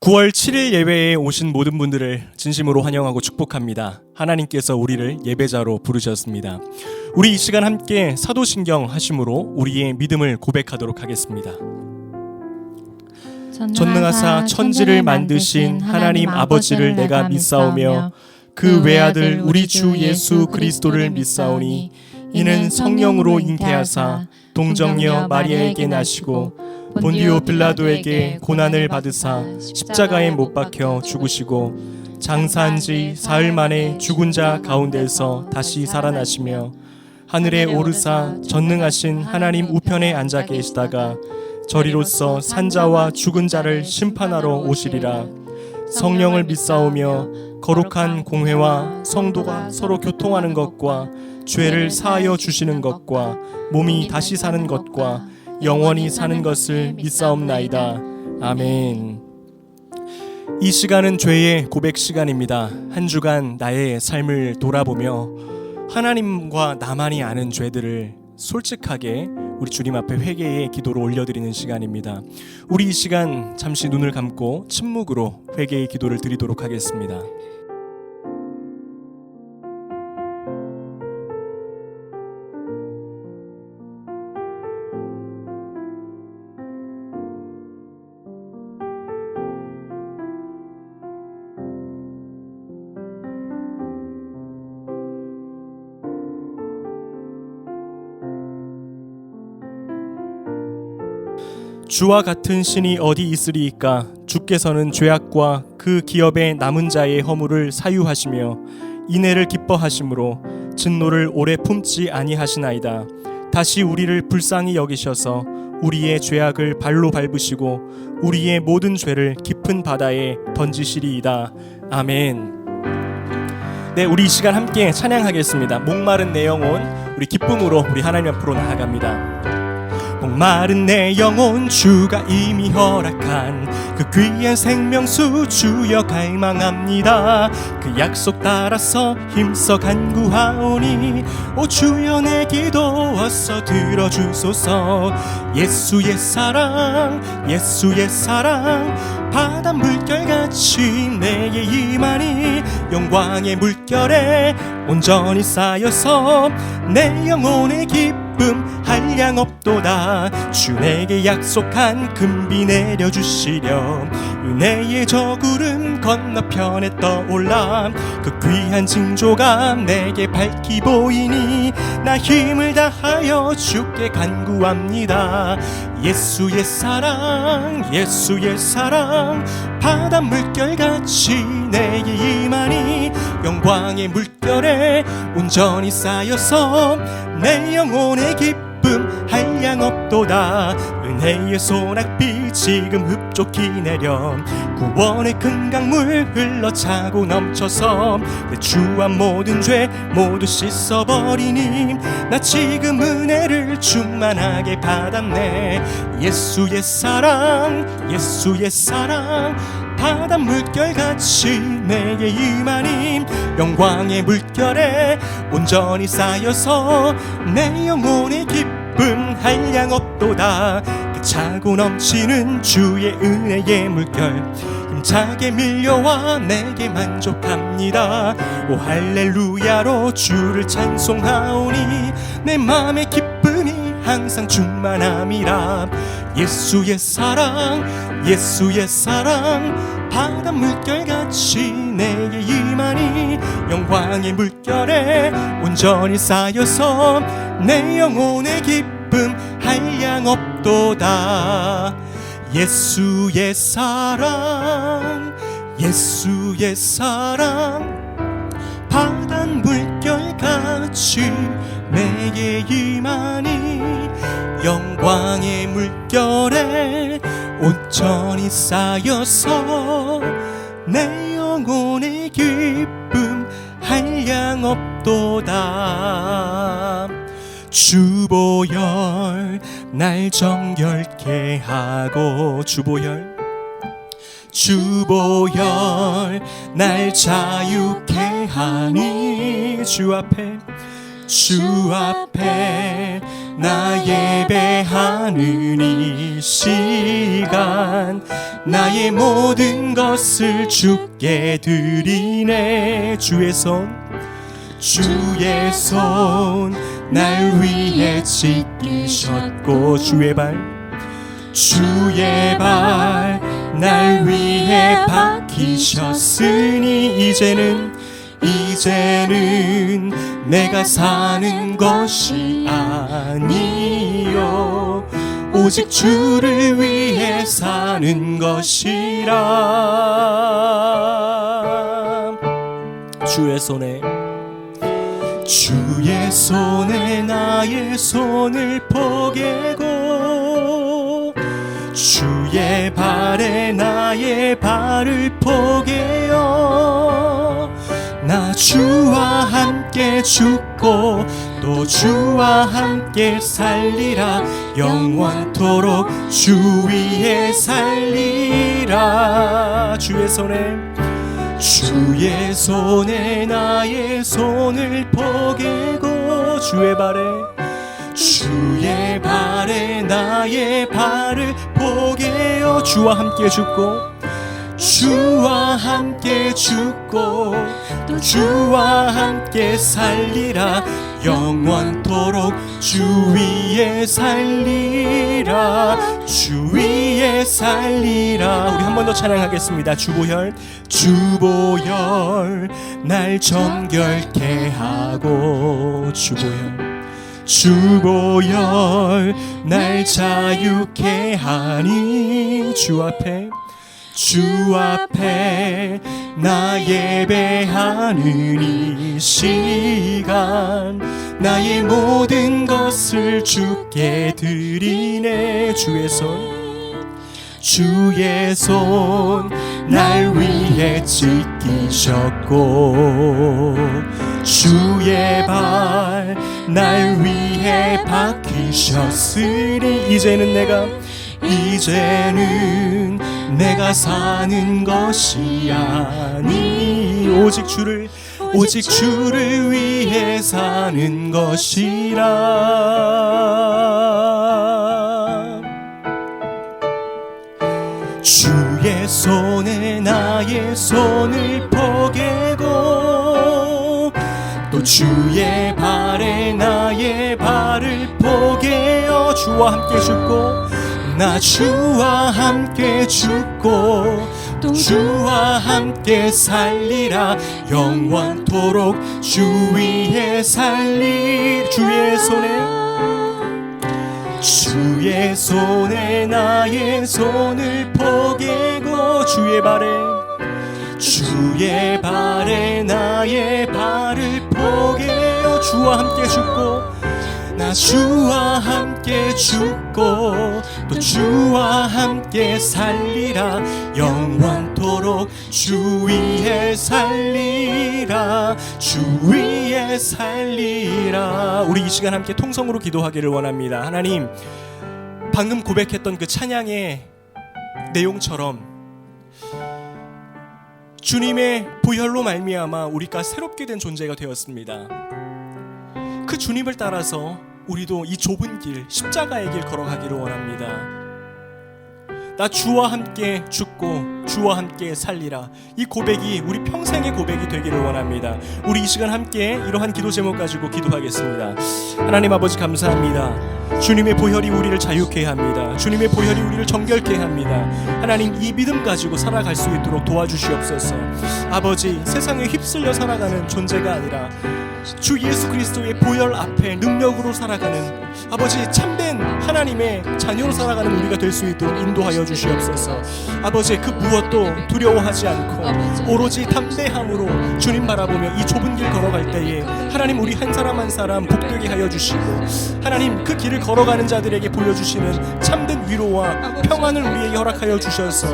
9월 7일 예배에 오신 모든 분들을 진심으로 환영하고 축복합니다. 하나님께서 우리를 예배자로 부르셨습니다. 우리 이 시간 함께 사도신경 하심으로 우리의 믿음을 고백하도록 하겠습니다. 전능하사 천지를 만드신 하나님 아버지를 내가 믿사오며 그 외아들 우리 주 예수 그리스도를 믿사오니 이는 성령으로 잉태하사 동정녀 마리아에게 나시고 본디오 빌라도에게 고난을 받으사 십자가에 못 박혀 죽으시고 장사한 지 사흘 만에 죽은 자 가운데서 다시 살아나시며 하늘에 오르사 전능하신 하나님 우편에 앉아 계시다가 저리로서 산자와 죽은 자를 심판하러 오시리라. 성령을 믿사오며 거룩한 공회와 성도가 서로 교통하는 것과 죄를 사하여 주시는 것과 몸이 다시 사는 것과 영원히 사는 것을 믿사옵나이다. 아멘. 이 시간은 죄의 고백 시간입니다. 한 주간 나의 삶을 돌아보며 하나님과 나만이 아는 죄들을 솔직하게 우리 주님 앞에 회개의 기도로 올려드리는 시간입니다. 우리 이 시간 잠시 눈을 감고 침묵으로 회개의 기도를 드리도록 하겠습니다. 주와 같은 신이 어디 있으리이까? 주께서는 죄악과 그 기업의 남은 자의 허물을 사유하시며 인애를 기뻐하심으로 진노를 오래 품지 아니하시나이다. 다시 우리를 불쌍히 여기셔서 우리의 죄악을 발로 밟으시고 우리의 모든 죄를 깊은 바다에 던지시리이다. 아멘. 네, 우리 이 시간 함께 찬양하겠습니다. 목마른 내 영혼, 우리 기쁨으로 우리 하나님 앞으로 나아갑니다. 목마른 내 영혼, 주가 이미 허락한 그 귀한 생명수 주여 갈망합니다. 그 약속 따라서 힘써 간구하오니 오 주여 내 기도 어서 들어주소서. 예수의 사랑, 예수의 사랑, 바다 물결같이 내게 임하니 영광의 물결에 온전히 쌓여서 내 영혼의 기쁨 한량 없도다. 주 내게 약속한 금비 내려주시려 은혜의 저 구름 건너편에 떠올라 그 귀한 징조가 내게 밝히 보이니 나 힘을 다하여 주께 간구합니다. 예수의 사랑, 예수의 사랑, 바다 물결같이 내게 임하니 영광의 물결에 온전히 쌓여서 내 영혼의 기쁨 한량 없도다. 은혜의 소낙비 지금 흡족히 내려 구원의 큰 강물 흘러차고 넘쳐서 내 주와 모든 죄 모두 씻어버리니 나 지금 은혜를 충만하게 받았네. 예수의 사랑, 예수의 사랑, 바다 물결같이 내게 임하니 영광의 물결에 온전히 쌓여서 내 영혼의 기쁨 한량 없도다. 그 차고 넘치는 주의 은혜의 물결 힘차게 밀려와 내게 만족합니다. 오 할렐루야로 주를 찬송하오니 내 맘의 기쁨이 항상 충만함이라. 예수의 사랑, 예수의 사랑, 바다 물결같이 내게 임하니 영광의 물결에 온전히 쌓여서 내 영혼의 기쁨 한량 없도다. 예수의 사랑, 예수의 사랑, 바다 물결같이 내게 임하니 영광의 물결에 온전히 쌓여서 내 영혼의 기쁨 한량 없도다. 주보혈 날 정결케 하고 주보혈 날 자유케 하니 주 앞에 나 예배하는 이 시간 나의 모든 것을 주께 드리네. 주의 손 날 위해 지키셨고, 주의 발 날 위해 박히셨으니 이제는 내가 사는 것이 아니요 오직 주를 위해 사는 것이라. 주의 손에 나의 손을 포개고, 주의 발에 나의 발을 포개어 나 주와 함께 죽고 또 주와 함께 살리라. 영원토록 주 위에 살리라. 주의 손에 나의 손을 포개고, 주의 발에 나의 발을 포개어 주와 함께 죽고 또 주와 함께 살리라. 영원토록 주 위에 살리라. 주 위에 살리라. 우리 한 번 더 찬양하겠습니다. 주보혈 날 정결케 하고, 주보혈 날 자유케 하니, 주 앞에 나 예배하는 이 시간 나의 모든 것을 주께 드리네. 주의 손 날 위해 지키셨고, 주의 발 날 위해 박히셨으니 이제는 내가 사는 것이 아니 오직 주를 위해 사는 것이라. 주의 손에 나의 손을 포개고 또 주의 발에 나의 발을 포개어 주와 함께 죽고 나 주와 함께 죽고 또 주와 함께 살리라. 영원토록 주 위에 살리. 주의 손에 나의 손을 포개고 주의 발에 나의 발을 포개어 주와 함께 죽고 나 주와 함께 죽고 또 주와 함께 살리라. 영원토록 주 위에 살리라. 주 위에 살리라. 우리 이 시간 함께 통성으로 기도하기를 원합니다. 하나님, 방금 고백했던 그 찬양의 내용처럼 주님의 보혈로 말미암아 우리가 새롭게 된 존재가 되었습니다. 그 주님을 따라서 우리도 이 좁은 길, 십자가의 길 걸어가기를 원합니다. 나 주와 함께 죽고 주와 함께 살리라. 이 고백이 우리 평생의 고백이 되기를 원합니다. 우리 이 시간 함께 이러한 기도 제목 가지고 기도하겠습니다. 하나님 아버지 감사합니다. 주님의 보혈이 우리를 자유케 합니다. 주님의 보혈이 우리를 정결케 합니다. 하나님, 이 믿음 가지고 살아갈 수 있도록 도와주시옵소서. 아버지, 세상에 휩쓸려 살아가는 존재가 아니라 주 예수 그리스도의 보혈 앞에 능력으로 살아가는 아버지, 참된 하나님의 자녀로 살아가는 우리가 될 수 있도록 인도하여 주시옵소서. 아버지, 그 무엇도 두려워하지 않고 오로지 담대함으로 주님 바라보며 이 좁은 길 걸어갈 때에 하나님, 우리 한 사람 한 사람 복되게 하여 주시고 하나님, 그 길을 걸어가는 자들에게 보여주시는 참된 위로와 평안을 우리에게 허락하여 주셔서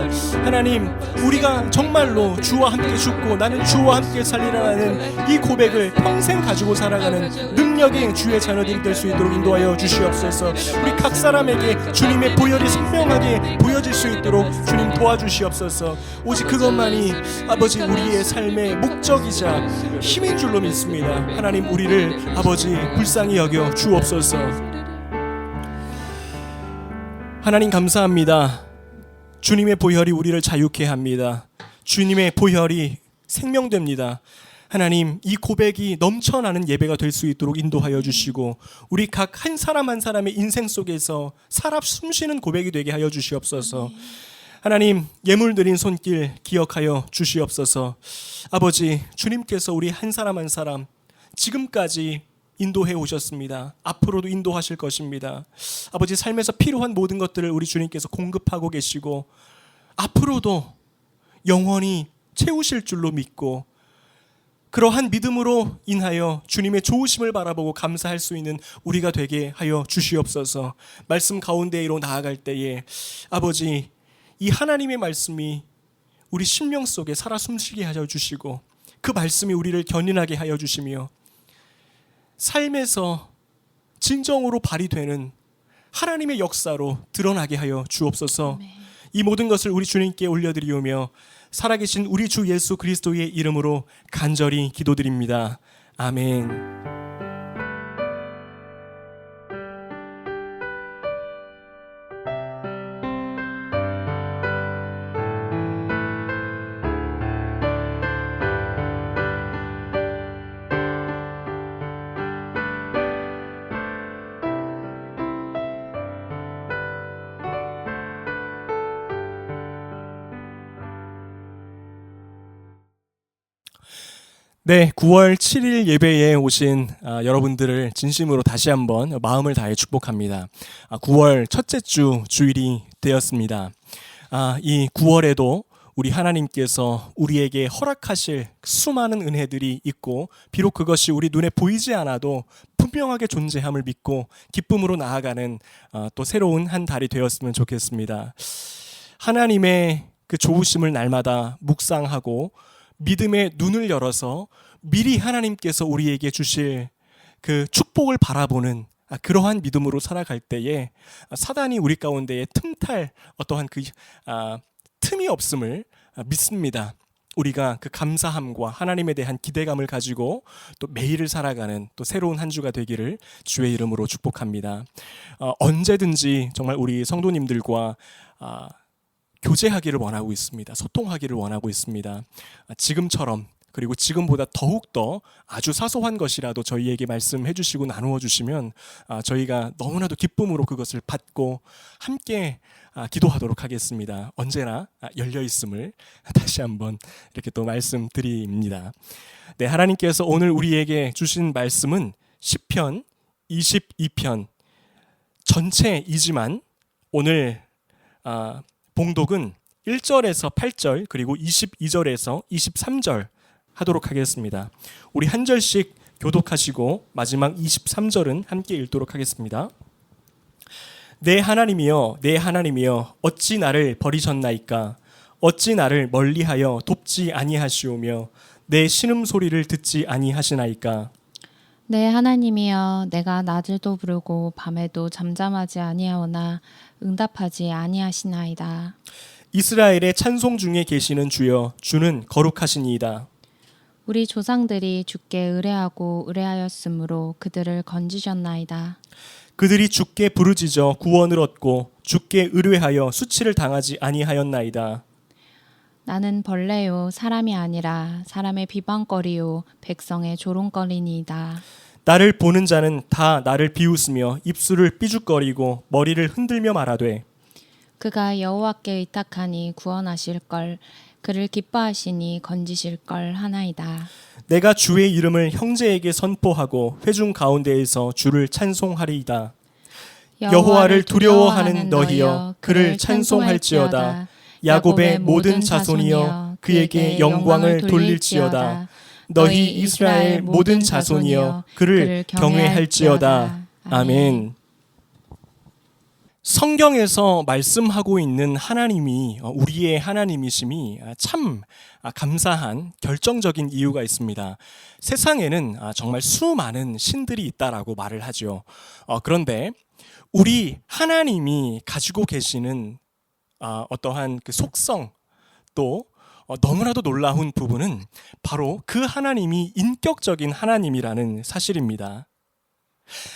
하나님, 우리가 정말로 주와 함께 죽고 나는 주와 함께 살리라는 이 고백을 평생 가지고 살아가는 능력의 주의 자녀들이 될 수 있도록 인도하여 주시옵소서. 우리 각 사람에게 주님의 보혈이 선명하게 보여질 수 있도록 주님 도와주시옵소서. 오직 그것만이 아버지 우리의 삶의 목적이자 힘인 줄로 믿습니다. 하나님, 우리를 아버지 불쌍히 여겨 주옵소서. 하나님 감사합니다. 주님의 보혈이 우리를 자유케 합니다. 주님의 보혈이 생명됩니다. 하나님, 이 고백이 넘쳐나는 예배가 될 수 있도록 인도하여 주시고 우리 각 한 사람 한 사람의 인생 속에서 살아 숨쉬는 고백이 되게 하여 주시옵소서. 하나님, 예물 드린 손길 기억하여 주시옵소서. 아버지, 주님께서 우리 한 사람 한 사람 지금까지 인도해 오셨습니다. 앞으로도 인도하실 것입니다. 아버지, 삶에서 필요한 모든 것들을 우리 주님께서 공급하고 계시고 앞으로도 영원히 채우실 줄로 믿고 그러한 믿음으로 인하여 주님의 좋으심을 바라보고 감사할 수 있는 우리가 되게 하여 주시옵소서. 말씀 가운데로 나아갈 때에 아버지, 이 하나님의 말씀이 우리 심령 속에 살아 숨쉬게 하여 주시고 그 말씀이 우리를 견인하게 하여 주시며 삶에서 진정으로 발휘되는 하나님의 역사로 드러나게 하여 주옵소서. 이 모든 것을 우리 주님께 올려드리오며 살아계신 우리 주 예수 그리스도의 이름으로 간절히 기도드립니다. 아멘. 네, 9월 7일 예배에 오신 여러분들을 진심으로 다시 한번 마음을 다해 축복합니다. 9월 첫째 주 주일이 되었습니다. 이 9월에도 우리 하나님께서 우리에게 허락하실 수많은 은혜들이 있고 비록 그것이 우리 눈에 보이지 않아도 분명하게 존재함을 믿고 기쁨으로 나아가는 또 새로운 한 달이 되었으면 좋겠습니다. 하나님의 그 좋으심을 날마다 묵상하고 믿음의 눈을 열어서 미리 하나님께서 우리에게 주실 그 축복을 바라보는 그러한 믿음으로 살아갈 때에 사단이 우리 가운데에 틈탈 어떠한 그 틈이 없음을 믿습니다. 우리가 그 감사함과 하나님에 대한 기대감을 가지고 또 매일을 살아가는 또 새로운 한 주가 되기를 주의 이름으로 축복합니다. 언제든지 정말 우리 성도님들과 교제하기를 원하고 있습니다. 소통하기를 원하고 있습니다. 지금처럼 그리고 지금보다 더욱더 아주 사소한 것이라도 저희에게 말씀해 주시고 나누어 주시면 저희가 너무나도 기쁨으로 그것을 받고 함께 기도하도록 하겠습니다. 언제나 열려 있음을 다시 한번 이렇게 또 말씀드립니다. 네, 하나님께서 오늘 우리에게 주신 말씀은 시편 22편 전체이지만 오늘 봉독은 1절에서 8절 그리고 22절에서 23절 하도록 하겠습니다. 우리 한 절씩 교독하시고 마지막 23절은 함께 읽도록 하겠습니다. 내 하나님이여, 내 하나님이여, 어찌 나를 버리셨나이까? 어찌 나를 멀리하여 돕지 아니하시오며 내 신음소리를 듣지 아니하시나이까? 내 하나님이여, 내가 낮에도 부르고 밤에도 잠잠하지 아니하오나 응답하지 아니하시나이다. 이스라엘의 찬송 중에 계시는 주여, 주는 거룩하시니이다. 우리 조상들이 주께 의뢰하고 의뢰하였으므로 그들을 건지셨나이다. 그들이 주께 부르짖어 구원을 얻고 주께 의뢰하여 수치를 당하지 아니하였나이다. 나는 벌레요 사람이 아니라 사람의 비방거리요 백성의 조롱거리니이다. 나를 보는 자는 다 나를 비웃으며 입술을 삐죽거리고 머리를 흔들며 말하되 그가 여호와께 의탁하니 구원하실걸, 그를 기뻐하시니 건지실걸 하나이다. 내가 주의 이름을 형제에게 선포하고 회중 가운데에서 주를 찬송하리이다. 여호와를 두려워하는 너희여, 그를 찬송할지어다. 야곱의 모든 자손이여, 그에게 영광을 돌릴지어다. 너희 이스라엘 모든 자손이여, 그를 경외할지어다. 아멘. 성경에서 말씀하고 있는 하나님이 우리의 하나님이심이 참 감사한 결정적인 이유가 있습니다. 세상에는 정말 수많은 신들이 있다라고 말을 하죠. 그런데 우리 하나님이 가지고 계시는 어떠한 그 속성 또 너무나도 놀라운 부분은 바로 그 하나님이 인격적인 하나님이라는 사실입니다.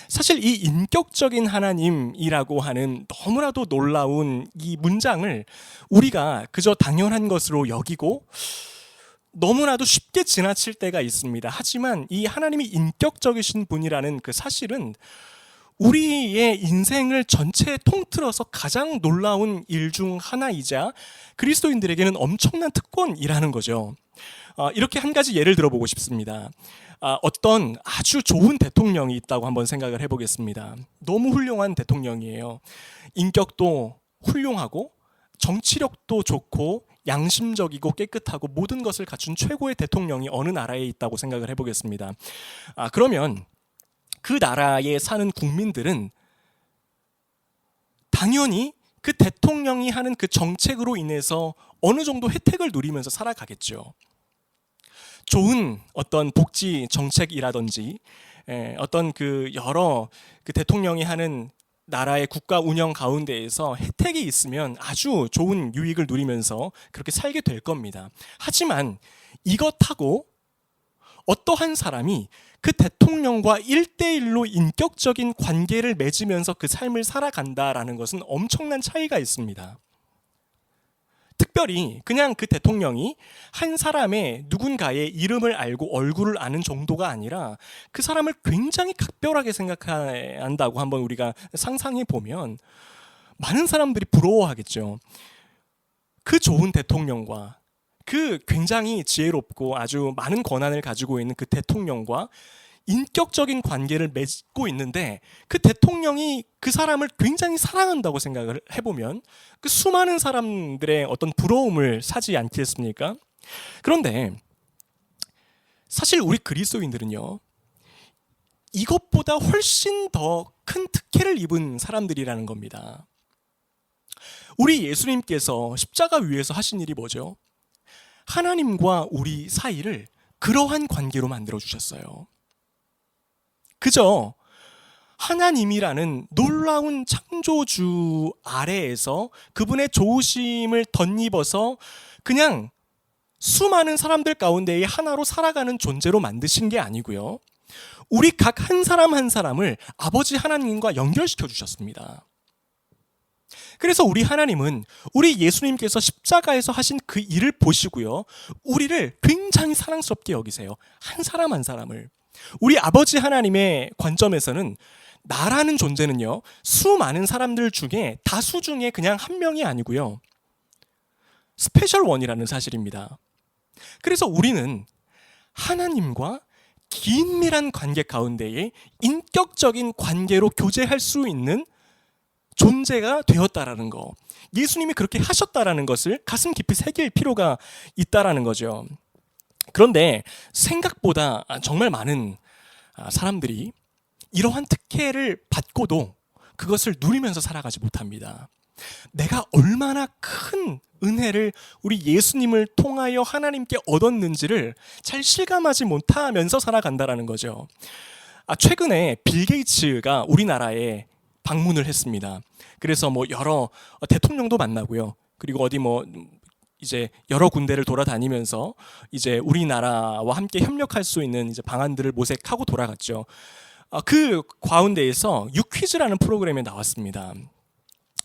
사실 이 인격적인 하나님이라고 하는 너무나도 놀라운 이 문장을 우리가 그저 당연한 것으로 여기고 너무나도 쉽게 지나칠 때가 있습니다. 하지만 이 하나님이 인격적이신 분이라는 그 사실은 우리의 인생을 전체에 통틀어서 가장 놀라운 일 중 하나이자 그리스도인들에게는 엄청난 특권이라는 거죠. 이렇게 한 가지 예를 들어보고 싶습니다. 어떤 아주 좋은 대통령이 있다고 한번 생각을 해보겠습니다. 너무 훌륭한 대통령이에요. 인격도 훌륭하고 정치력도 좋고 양심적이고 깨끗하고 모든 것을 갖춘 최고의 대통령이 어느 나라에 있다고 생각을 해보겠습니다. 그러면 그 나라에 사는 국민들은 당연히 그 대통령이 하는 그 정책으로 인해서 어느 정도 혜택을 누리면서 살아가겠죠. 좋은 어떤 복지 정책이라든지 어떤 그 여러 그 대통령이 하는 나라의 국가 운영 가운데에서 혜택이 있으면 아주 좋은 유익을 누리면서 그렇게 살게 될 겁니다. 하지만 이것하고 어떠한 사람이 그 대통령과 1대1로 인격적인 관계를 맺으면서 그 삶을 살아간다라는 것은 엄청난 차이가 있습니다. 특별히 그냥 그 대통령이 한 사람의 누군가의 이름을 알고 얼굴을 아는 정도가 아니라 그 사람을 굉장히 각별하게 생각한다고 한번 우리가 상상해 보면 많은 사람들이 부러워하겠죠. 그 좋은 대통령과 그 굉장히 지혜롭고 아주 많은 권한을 가지고 있는 그 대통령과 인격적인 관계를 맺고 있는데 그 대통령이 그 사람을 굉장히 사랑한다고 생각을 해보면 그 수많은 사람들의 어떤 부러움을 사지 않겠습니까? 그런데 사실 우리 그리스도인들은요, 이것보다 훨씬 더 큰 특혜를 입은 사람들이라는 겁니다. 우리 예수님께서 십자가 위에서 하신 일이 뭐죠? 하나님과 우리 사이를 그러한 관계로 만들어 주셨어요. 그저 하나님이라는 놀라운 창조주 아래에서 그분의 좋으심을 덧입어서 그냥 수많은 사람들 가운데의 하나로 살아가는 존재로 만드신 게 아니고요. 우리 각 한 사람 한 사람을 아버지 하나님과 연결시켜 주셨습니다. 그래서 우리 하나님은 우리 예수님께서 십자가에서 하신 그 일을 보시고요, 우리를 굉장히 사랑스럽게 여기세요. 한 사람 한 사람을. 우리 아버지 하나님의 관점에서는 나라는 존재는요, 수많은 사람들 중에 다수 중에 그냥 한 명이 아니고요, 스페셜 원이라는 사실입니다. 그래서 우리는 하나님과 긴밀한 관계 가운데에 인격적인 관계로 교제할 수 있는 존재가 되었다라는 거, 예수님이 그렇게 하셨다라는 것을 가슴 깊이 새길 필요가 있다라는 거죠. 그런데 생각보다 정말 많은 사람들이 이러한 특혜를 받고도 그것을 누리면서 살아가지 못합니다. 내가 얼마나 큰 은혜를 우리 예수님을 통하여 하나님께 얻었는지를 잘 실감하지 못하면서 살아간다라는 거죠. 최근에 빌 게이츠가 우리나라에 방문을 했습니다. 그래서 뭐 여러 대통령도 만나고요. 그리고 어디 뭐 이제 여러 군데를 돌아다니면서 이제 우리나라와 함께 협력할 수 있는 이제 방안들을 모색하고 돌아갔죠. 그 가운데에서 유퀴즈라는 프로그램에 나왔습니다.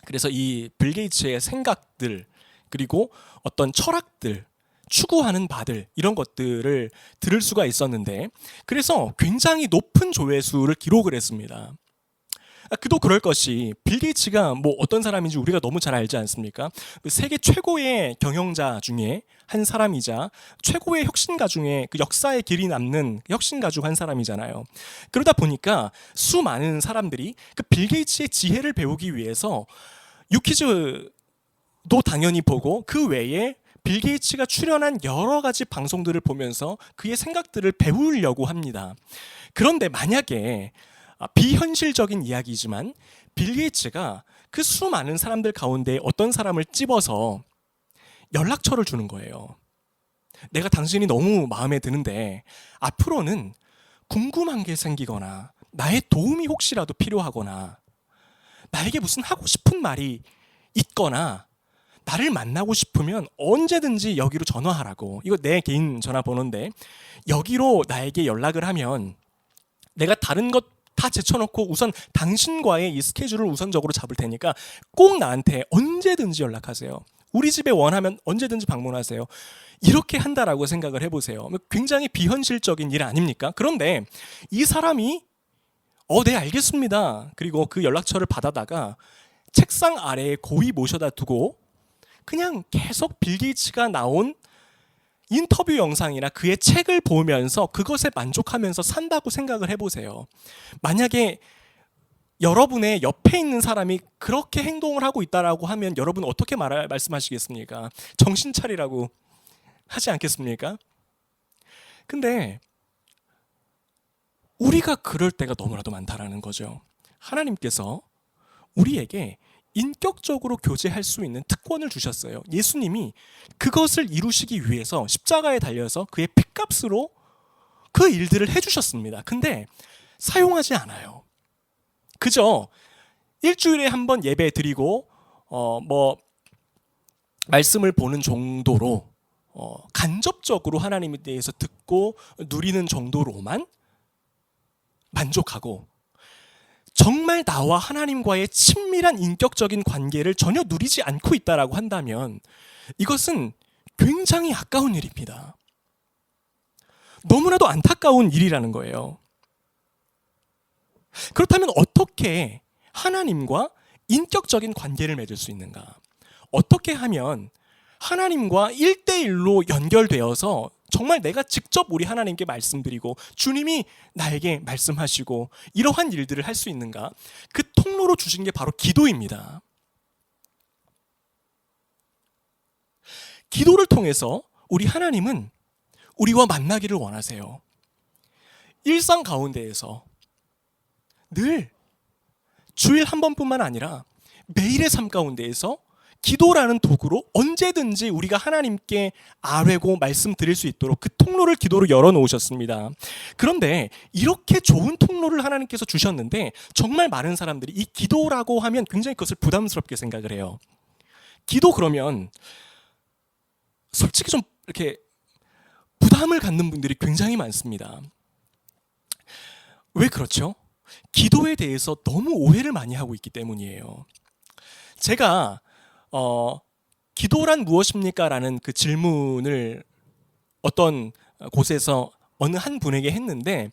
그래서 이 빌 게이츠의 생각들, 그리고 어떤 철학들, 추구하는 바들, 이런 것들을 들을 수가 있었는데, 그래서 굉장히 높은 조회수를 기록을 했습니다. 그도 그럴 것이 빌 게이츠가 뭐 어떤 사람인지 우리가 너무 잘 알지 않습니까? 세계 최고의 경영자 중에 한 사람이자 최고의 혁신가 중에 그 역사의 길이 남는 혁신가 중 한 사람이잖아요. 그러다 보니까 수많은 사람들이 그 빌 게이츠의 지혜를 배우기 위해서 유퀴즈도 당연히 보고 그 외에 빌 게이츠가 출연한 여러 가지 방송들을 보면서 그의 생각들을 배우려고 합니다. 그런데 만약에 비현실적인 이야기지만 빌 게이츠가 그 수많은 사람들 가운데 어떤 사람을 찝어서 연락처를 주는 거예요. 내가 당신이 너무 마음에 드는데 앞으로는 궁금한 게 생기거나 나의 도움이 혹시라도 필요하거나 나에게 무슨 하고 싶은 말이 있거나 나를 만나고 싶으면 언제든지 여기로 전화하라고. 이거 내 개인 전화번호인데 여기로 나에게 연락을 하면 내가 다른 것 다 제쳐놓고 우선 당신과의 이 스케줄을 우선적으로 잡을 테니까 꼭 나한테 언제든지 연락하세요. 우리 집에 원하면 언제든지 방문하세요. 이렇게 한다라고 생각을 해보세요. 굉장히 비현실적인 일 아닙니까? 그런데 이 사람이 네, 알겠습니다. 그리고 그 연락처를 받아다가 책상 아래에 고이 모셔다 두고 그냥 계속 빌 게이츠가 나온 인터뷰 영상이나 그의 책을 보면서 그것에 만족하면서 산다고 생각을 해보세요. 만약에 여러분의 옆에 있는 사람이 그렇게 행동을 하고 있다라고 하면 여러분 어떻게 말씀하시겠습니까? 정신 차리라고 하지 않겠습니까? 근데 우리가 그럴 때가 너무나도 많다라는 거죠. 하나님께서 우리에게 인격적으로 교제할 수 있는 특권을 주셨어요. 예수님이 그것을 이루시기 위해서 십자가에 달려서 그의 핏값으로 그 일들을 해주셨습니다. 근데 사용하지 않아요. 그저 일주일에 한 번 예배 드리고 말씀을 보는 정도로 간접적으로 하나님에 대해서 듣고 누리는 정도로만 만족하고 정말 나와 하나님과의 친밀한 인격적인 관계를 전혀 누리지 않고 있다라고 한다면 이것은 굉장히 아까운 일입니다. 너무나도 안타까운 일이라는 거예요. 그렇다면 어떻게 하나님과 인격적인 관계를 맺을 수 있는가? 어떻게 하면 하나님과 1대1로 연결되어서 정말 내가 직접 우리 하나님께 말씀드리고 주님이 나에게 말씀하시고 이러한 일들을 할 수 있는가? 그 통로로 주신 게 바로 기도입니다. 기도를 통해서 우리 하나님은 우리와 만나기를 원하세요. 일상 가운데에서 늘 주일 한 번뿐만 아니라 매일의 삶 가운데에서 기도라는 도구로 언제든지 우리가 하나님께 아뢰고 말씀드릴 수 있도록 그 통로를 기도로 열어놓으셨습니다. 그런데 이렇게 좋은 통로를 하나님께서 주셨는데 정말 많은 사람들이 이 기도라고 하면 굉장히 그것을 부담스럽게 생각을 해요. 기도 그러면 솔직히 좀 이렇게 부담을 갖는 분들이 굉장히 많습니다. 왜 그렇죠? 기도에 대해서 너무 오해를 많이 하고 있기 때문이에요. 제가 기도란 무엇입니까? 라는 그 질문을 어떤 곳에서 어느 한 분에게 했는데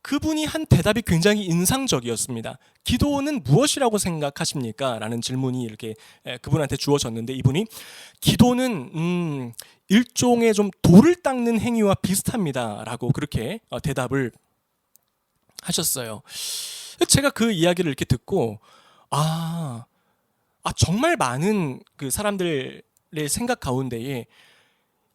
그분이 한 대답이 굉장히 인상적이었습니다. 기도는 무엇이라고 생각하십니까? 라는 질문이 이렇게 그분한테 주어졌는데 이분이 기도는 일종의 좀 돌을 닦는 행위와 비슷합니다. 라고 그렇게 대답을 하셨어요. 제가 그 이야기를 이렇게 듣고 정말 많은 그 사람들의 생각 가운데에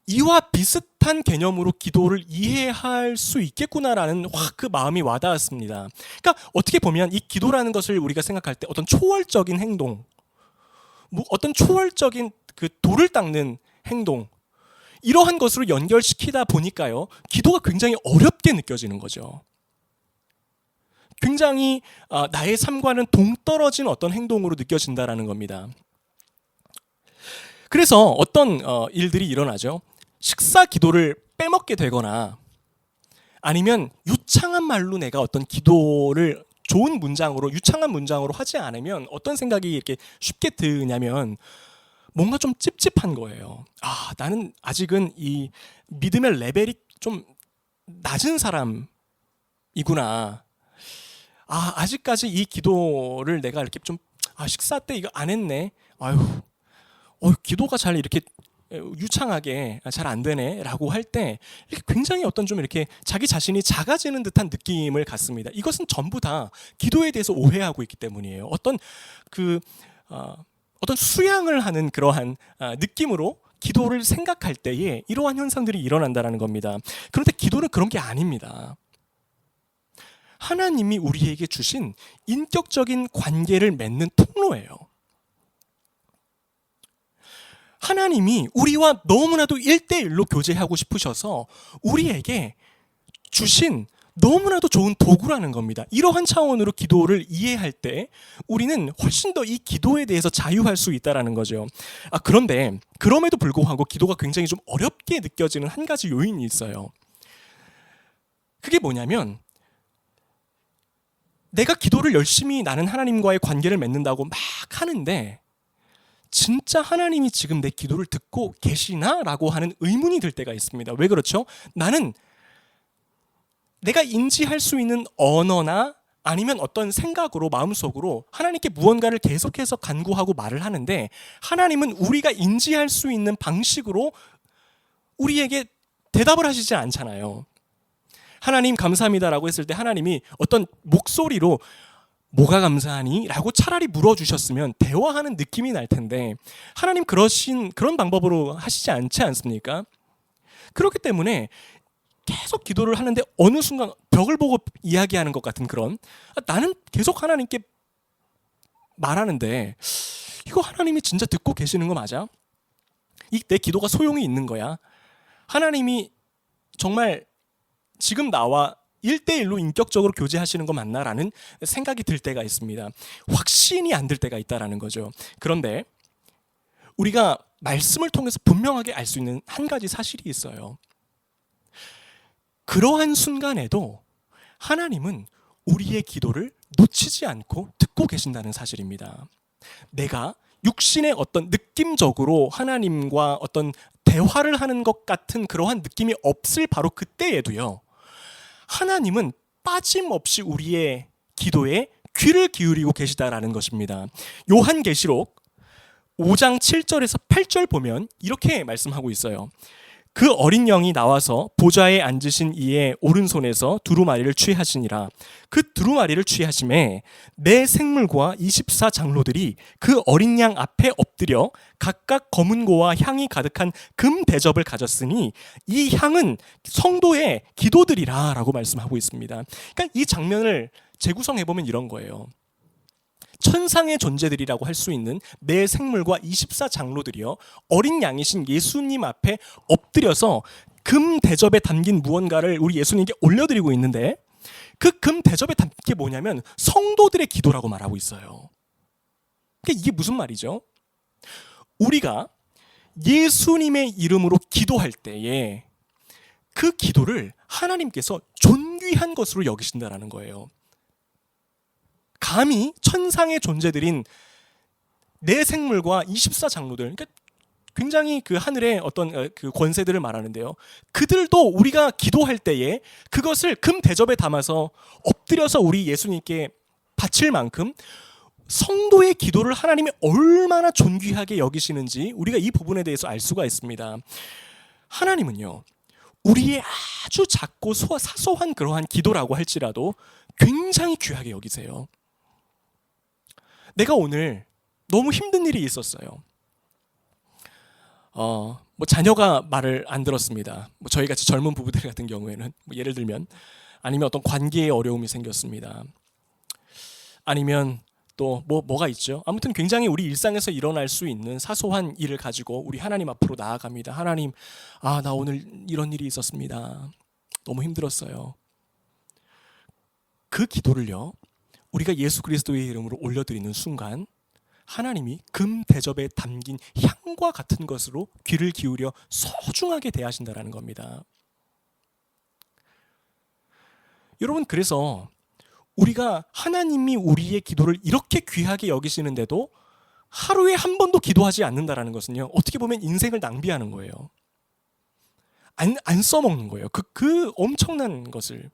이와 비슷한 개념으로 기도를 이해할 수 있겠구나라는 확 그 마음이 와닿았습니다. 그러니까 어떻게 보면 이 기도라는 것을 우리가 생각할 때 어떤 초월적인 행동, 어떤 초월적인 그 돌을 닦는 행동 이러한 것으로 연결시키다 보니까요 기도가 굉장히 어렵게 느껴지는 거죠. 굉장히 나의 삶과는 동떨어진 어떤 행동으로 느껴진다라는 겁니다. 그래서 어떤 일들이 일어나죠. 식사 기도를 빼먹게 되거나 아니면 유창한 말로 내가 어떤 기도를 좋은 문장으로 유창한 문장으로 하지 않으면 어떤 생각이 이렇게 쉽게 드냐면 뭔가 좀 찝찝한 거예요. 나는 아직은 이 믿음의 레벨이 좀 낮은 사람이구나. 아직까지 이 기도를 내가 이렇게 좀 식사 때 이거 안 했네. 기도가 잘 이렇게 유창하게 잘 안 되네라고 할 때 굉장히 어떤 좀 이렇게 자기 자신이 작아지는 듯한 느낌을 갖습니다. 이것은 전부 다 기도에 대해서 오해하고 있기 때문이에요. 어떤 수양을 하는 그러한 느낌으로 기도를 생각할 때에 이러한 현상들이 일어난다는 겁니다. 그런데 기도는 그런 게 아닙니다. 하나님이 우리에게 주신 인격적인 관계를 맺는 통로예요. 하나님이 우리와 너무나도 1대1로 교제하고 싶으셔서 우리에게 주신 너무나도 좋은 도구라는 겁니다. 이러한 차원으로 기도를 이해할 때 우리는 훨씬 더 이 기도에 대해서 자유할 수 있다는 거죠. 그런데 그럼에도 불구하고 기도가 굉장히 좀 어렵게 느껴지는 한 가지 요인이 있어요. 그게 뭐냐면 내가 기도를 열심히 나는 하나님과의 관계를 맺는다고 막 하는데 진짜 하나님이 지금 내 기도를 듣고 계시나? 라고 하는 의문이 들 때가 있습니다. 왜 그렇죠? 나는 내가 인지할 수 있는 언어나 아니면 어떤 생각으로 마음속으로 하나님께 무언가를 계속해서 간구하고 말을 하는데 하나님은 우리가 인지할 수 있는 방식으로 우리에게 대답을 하시지 않잖아요. 하나님 감사합니다라고 했을 때 하나님이 어떤 목소리로 뭐가 감사하니? 라고 차라리 물어주셨으면 대화하는 느낌이 날 텐데 하나님 그런 방법으로 하시지 않지 않습니까? 그렇기 때문에 계속 기도를 하는데 어느 순간 벽을 보고 이야기하는 것 같은 그런 나는 계속 하나님께 말하는데 이거 하나님이 진짜 듣고 계시는 거 맞아? 내 기도가 소용이 있는 거야? 하나님이 정말 지금 나와 1대1로 인격적으로 교제하시는 거 맞나라는 생각이 들 때가 있습니다. 확신이 안 들 때가 있다라는 거죠. 그런데 우리가 말씀을 통해서 분명하게 알 수 있는 한 가지 사실이 있어요. 그러한 순간에도 하나님은 우리의 기도를 놓치지 않고 듣고 계신다는 사실입니다. 내가 육신의 어떤 느낌적으로 하나님과 어떤 대화를 하는 것 같은 그러한 느낌이 없을 바로 그때에도요. 하나님은 빠짐없이 우리의 기도에 귀를 기울이고 계시다라는 것입니다. 요한계시록 5장 7절에서 8절 보면 이렇게 말씀하고 있어요. 그 어린 영이 나와서 보좌에 앉으신 이의 오른손에서 두루마리를 취하시니라. 그 두루마리를 취하심에 내 생물과 24장로들이 그 어린 양 앞에 엎드려 각각 검은고와 향이 가득한 금 대접을 가졌으니 이 향은 성도의 기도들이라 라고 말씀하고 있습니다. 그러니까 이 장면을 재구성해보면 이런 거예요. 천상의 존재들이라고 할 수 있는 내 생물과 24장로들이요 어린 양이신 예수님 앞에 엎드려서 금 대접에 담긴 무언가를 우리 예수님께 올려드리고 있는데 그 금 대접에 담긴 게 뭐냐면 성도들의 기도라고 말하고 있어요. 그러니까 이게 무슨 말이죠? 우리가 예수님의 이름으로 기도할 때에 그 기도를 하나님께서 존귀한 것으로 여기신다라는 거예요. 감히 천상의 존재들인 내 생물과 24장로들, 그러니까 굉장히 그 하늘의 어떤 그 권세들을 말하는데요. 그들도 우리가 기도할 때에 그것을 금 대접에 담아서 엎드려서 우리 예수님께 바칠 만큼 성도의 기도를 하나님이 얼마나 존귀하게 여기시는지 우리가 이 부분에 대해서 알 수가 있습니다. 하나님은요, 우리의 아주 작고 사소한 그러한 기도라고 할지라도 굉장히 귀하게 여기세요. 내가 오늘 너무 힘든 일이 있었어요. 자녀가 말을 안 들었습니다. 저희 같이 젊은 부부들 같은 경우에는 예를 들면 아니면 어떤 관계에 어려움이 생겼습니다. 아니면 또 뭐가 있죠. 아무튼 굉장히 우리 일상에서 일어날 수 있는 사소한 일을 가지고 우리 하나님 앞으로 나아갑니다. 하나님, 나 오늘 이런 일이 있었습니다. 너무 힘들었어요. 그 기도를요, 우리가 예수 그리스도의 이름으로 올려드리는 순간 하나님이 금 대접에 담긴 향과 같은 것으로 귀를 기울여 소중하게 대하신다라는 겁니다. 여러분, 그래서 우리가 하나님이 우리의 기도를 이렇게 귀하게 여기시는데도 하루에 한 번도 기도하지 않는다라는 것은요, 어떻게 보면 인생을 낭비하는 거예요. 안 써먹는 거예요. 그 엄청난 것을.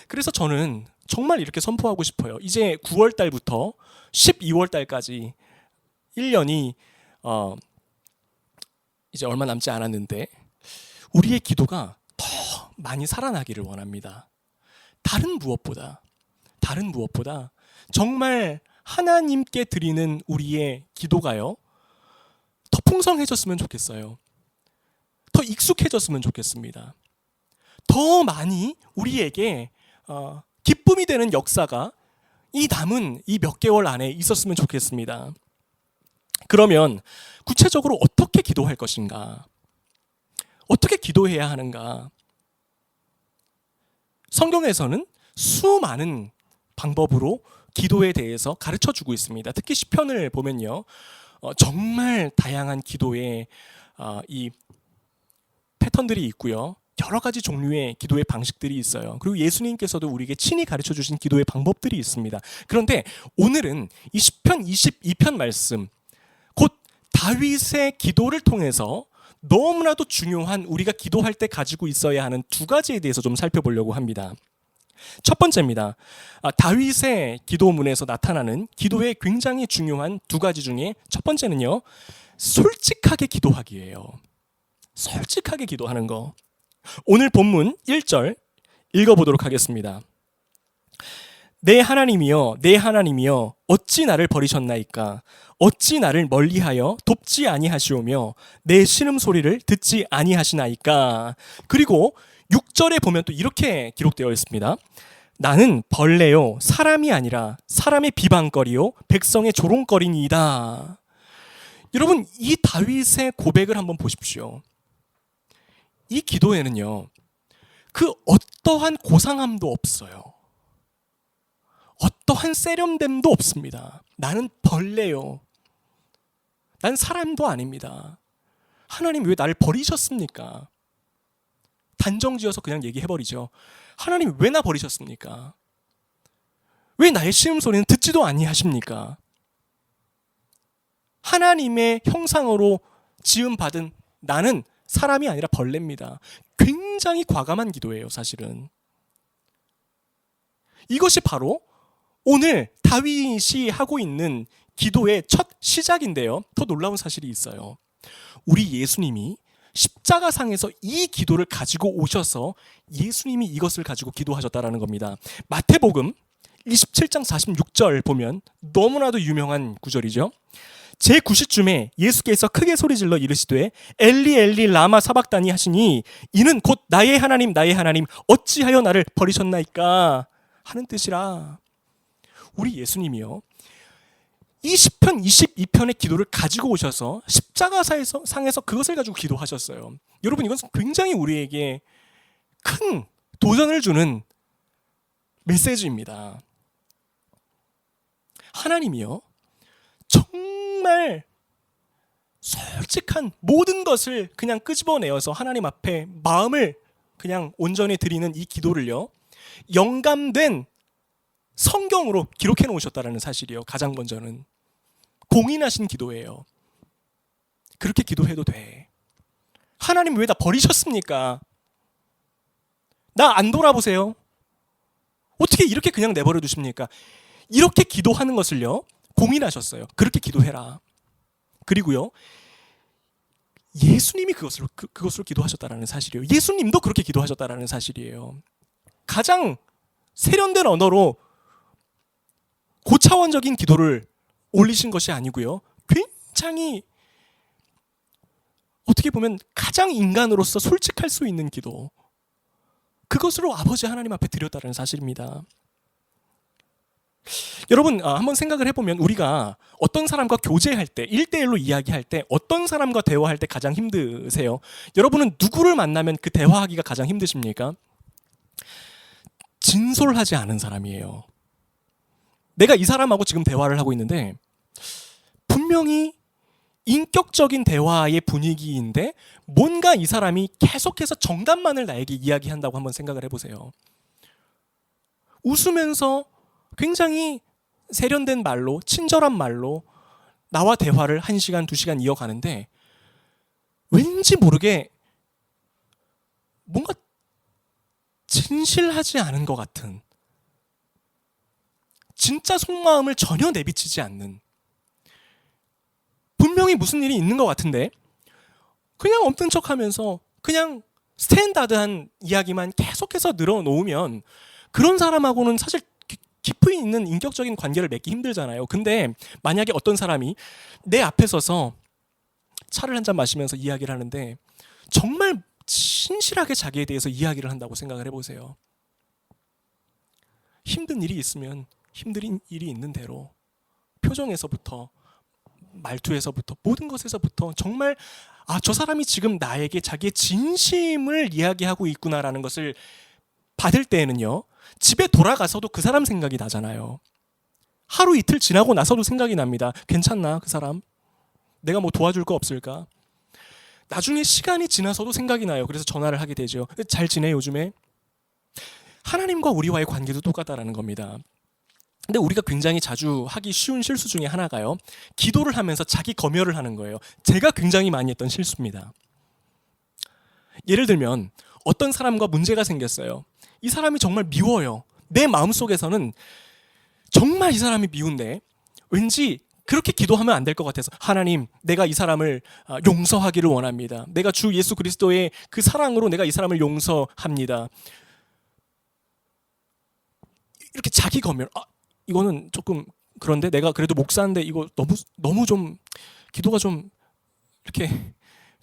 그래서 저는 정말 이렇게 선포하고 싶어요. 이제 9월 달부터 12월 달까지 1년이 이제 얼마 남지 않았는데 우리의 기도가 더 많이 살아나기를 원합니다. 다른 무엇보다 정말 하나님께 드리는 우리의 기도가요, 더 풍성해졌으면 좋겠어요. 더 익숙해졌으면 좋겠습니다. 더 많이 우리에게 기쁨이 되는 역사가 이 남은 이 몇 개월 안에 있었으면 좋겠습니다. 그러면 구체적으로 어떻게 기도할 것인가? 어떻게 기도해야 하는가? 성경에서는 수많은 방법으로 기도에 대해서 가르쳐주고 있습니다. 특히 시편을 보면요, 정말 다양한 기도의 이 패턴들이 있고요. 여러 가지 종류의 기도의 방식들이 있어요. 그리고 예수님께서도 우리에게 친히 가르쳐 주신 기도의 방법들이 있습니다. 그런데 오늘은 이 시편 22편 말씀, 곧 다윗의 기도를 통해서 너무나도 중요한 우리가 기도할 때 가지고 있어야 하는 두 가지에 대해서 좀 살펴보려고 합니다. 첫 번째입니다. 다윗의 기도문에서 나타나는 기도의 굉장히 중요한 두 가지 중에 첫 번째는요, 솔직하게 기도하기예요. 솔직하게 기도하는 거. 오늘 본문 1절 읽어보도록 하겠습니다. 내 하나님이여, 내 하나님이여, 어찌 나를 버리셨나이까? 어찌 나를 멀리하여 돕지 아니하시오며 내 신음소리를 듣지 아니하시나이까? 그리고 6절에 보면 또 이렇게 기록되어 있습니다. 나는 벌레요, 사람이 아니라 사람의 비방거리요, 백성의 조롱거리니이다. 여러분, 이 다윗의 고백을 한번 보십시오. 이 기도에는요, 그 어떠한 고상함도 없어요. 어떠한 세련됨도 없습니다. 나는 벌레요. 난 사람도 아닙니다. 하나님 왜 나를 버리셨습니까? 단정지어서 그냥 얘기해버리죠. 하나님 왜 나 버리셨습니까? 왜 나의 신음소리는 듣지도 아니하십니까? 하나님의 형상으로 지음받은 나는 사람이 아니라 벌레입니다. 굉장히 과감한 기도예요, 사실은. 이것이 바로 오늘 다윗이 하고 있는 기도의 첫 시작인데요. 더 놀라운 사실이 있어요. 우리 예수님이 십자가상에서 이 기도를 가지고 오셔서 예수님이 이것을 가지고 기도하셨다라는 겁니다. 마태복음 27장 46절 보면 너무나도 유명한 구절이죠. 제9시쯤에 예수께서 크게 소리질러 이르시되 엘리 엘리 라마 사박다니 하시니 이는 곧 나의 하나님 나의 하나님 어찌하여 나를 버리셨나이까 하는 뜻이라. 우리 예수님이요, 이 시편 22편의 기도를 가지고 오셔서 십자가상에서 그것을 가지고 기도하셨어요. 여러분, 이것은 굉장히 우리에게 큰 도전을 주는 메시지입니다. 하나님이요, 정말 솔직한 모든 것을 그냥 끄집어내어서 하나님 앞에 마음을 그냥 온전히 드리는 이 기도를요, 영감된 성경으로 기록해 놓으셨다는 사실이요. 가장 먼저는 공인하신 기도예요. 그렇게 기도해도 돼. 하나님 왜 나 버리셨습니까? 나 안 돌아보세요? 어떻게 이렇게 그냥 내버려 두십니까? 이렇게 기도하는 것을요, 공인하셨어요. 그렇게 기도해라. 그리고요, 예수님이 그것으로 기도하셨다라는 사실이에요. 예수님도 그렇게 기도하셨다라는 사실이에요. 가장 세련된 언어로 고차원적인 기도를 올리신 것이 아니고요, 굉장히 어떻게 보면 가장 인간으로서 솔직할 수 있는 기도, 그것으로 아버지 하나님 앞에 드렸다는 사실입니다. 여러분, 한번 생각을 해보면 우리가 어떤 사람과 교제할 때, 1대1로 이야기할 때, 어떤 사람과 대화할 때 가장 힘드세요? 여러분은 누구를 만나면 그 대화하기가 가장 힘드십니까? 진솔하지 않은 사람이에요. 내가 이 사람하고 지금 대화를 하고 있는데 분명히 인격적인 대화의 분위기인데 뭔가 이 사람이 계속해서 정답만을 나에게 이야기한다고 한번 생각을 해보세요. 웃으면서 굉장히 세련된 말로, 친절한 말로 나와 대화를 1시간, 2시간 이어가는데 왠지 모르게 뭔가 진실하지 않은 것 같은, 진짜 속마음을 전혀 내비치지 않는, 분명히 무슨 일이 있는 것 같은데 그냥 없는 척하면서 그냥 스탠다드한 이야기만 계속해서 늘어놓으면 그런 사람하고는 사실 깊이 있는 인격적인 관계를 맺기 힘들잖아요. 근데 만약에 어떤 사람이 내 앞에 서서 차를 한잔 마시면서 이야기를 하는데 정말 신실하게 자기에 대해서 이야기를 한다고 생각을 해보세요. 힘든 일이 있으면 힘든 일이 있는 대로 표정에서부터 말투에서부터 모든 것에서부터 정말 저 사람이 지금 나에게 자기의 진심을 이야기하고 있구나라는 것을 받을 때에는요, 집에 돌아가서도 그 사람 생각이 나잖아요. 하루 이틀 지나고 나서도 생각이 납니다. 괜찮나 그 사람? 내가 뭐 도와줄 거 없을까? 나중에 시간이 지나서도 생각이 나요. 그래서 전화를 하게 되죠. 잘 지내 요즘에? 하나님과 우리와의 관계도 똑같다라는 겁니다. 근데 우리가 굉장히 자주 하기 쉬운 실수 중에 하나가요, 기도를 하면서 자기 검열을 하는 거예요. 제가 굉장히 많이 했던 실수입니다. 예를 들면 어떤 사람과 문제가 생겼어요. 이 사람이 정말 미워요. 내 마음속에서는 정말 이 사람이 미운데 왠지 그렇게 기도하면 안 될 것 같아서, 하나님, 내가 이 사람을 용서하기를 원합니다. 내가 주 예수 그리스도의 그 사랑으로 내가 이 사람을 용서합니다. 이렇게 자기 검열, 이거는 조금 그런데 내가 그래도 목사인데 이거 너무 좀 기도가 좀 이렇게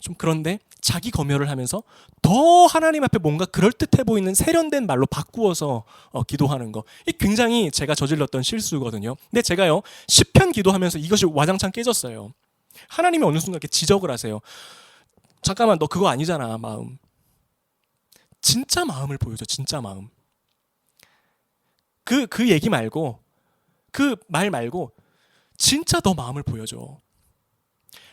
좀 그런데, 자기 검열을 하면서 더 하나님 앞에 뭔가 그럴듯해 보이는 세련된 말로 바꾸어서 기도하는 거, 이 굉장히 제가 저질렀던 실수거든요. 근데 제가요, 시편 기도하면서 이것이 와장창 깨졌어요. 하나님이 어느 순간 이렇게 지적을 하세요. 잠깐만, 너 그거 아니잖아. 마음, 진짜 마음을 보여줘. 진짜 마음. 그 얘기 말고, 그 말 말고 진짜 너 마음을 보여줘.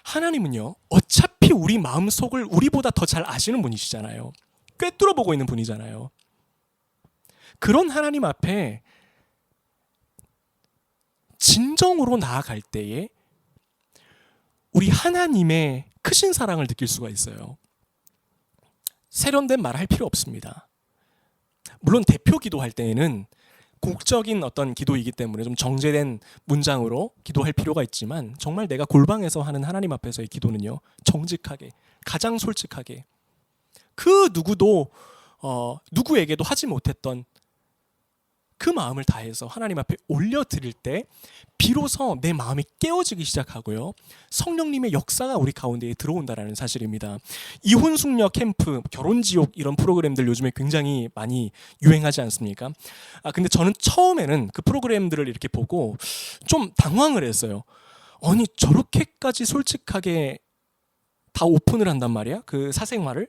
하나님은요, 어차피 우리 마음속을 우리보다 더 잘 아시는 분이시잖아요. 꿰뚫어 보고 있는 분이잖아요. 그런 하나님 앞에 진정으로 나아갈 때에 우리 하나님의 크신 사랑을 느낄 수가 있어요. 세련된 말 할 필요 없습니다. 물론 대표 기도할 때에는 곡적인 어떤 기도이기 때문에 좀 정제된 문장으로 기도할 필요가 있지만, 정말 내가 골방에서 하는 하나님 앞에서의 기도는요, 정직하게, 가장 솔직하게, 그 누구도 누구에게도 하지 못했던 그 마음을 다해서 하나님 앞에 올려드릴 때 비로소 내 마음이 깨어지기 시작하고요, 성령님의 역사가 우리 가운데에 들어온다라는 사실입니다. 이혼숙녀 캠프, 결혼지옥 이런 프로그램들 요즘에 굉장히 많이 유행하지 않습니까? 근데 저는 처음에는 그 프로그램들을 이렇게 보고 좀 당황을 했어요. 아니, 저렇게까지 솔직하게 다 오픈을 한단 말이야? 그 사생활을?